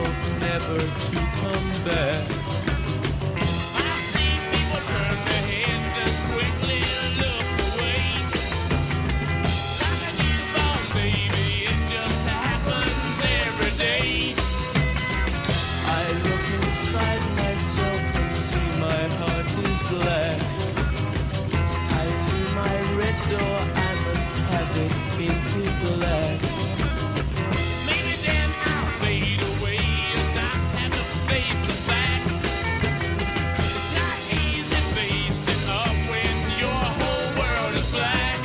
oath never to come back. I see people turn their heads and quickly look away. Like a newborn baby, it just happens every day. I look inside myself and see my heart is black. I see my red door, I must have it painted black. Maybe then I'll fade away and not have to face the facts. It's not easy facing up when your whole world is black.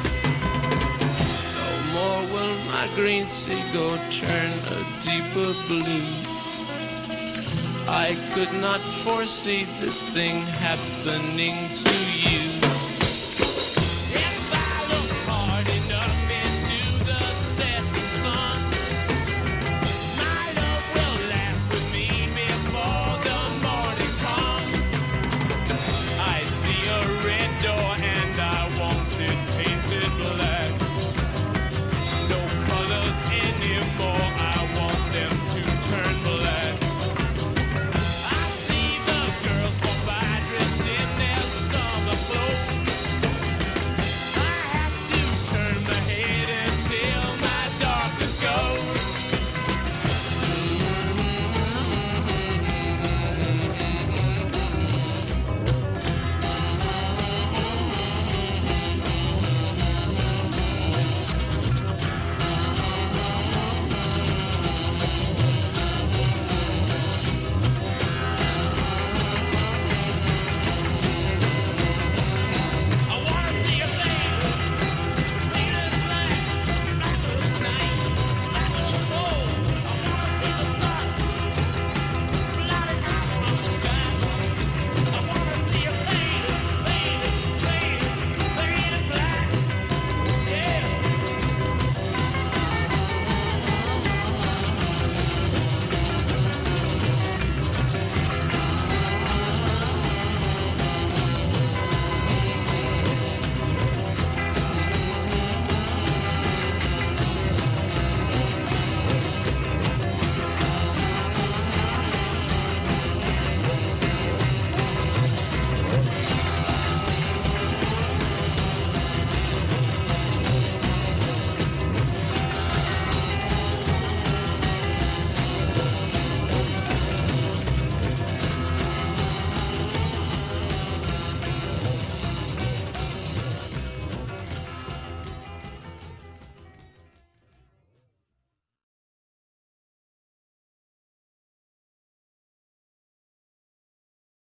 No more will my green seagull turn a deeper blue. I could not foresee this thing happening to you.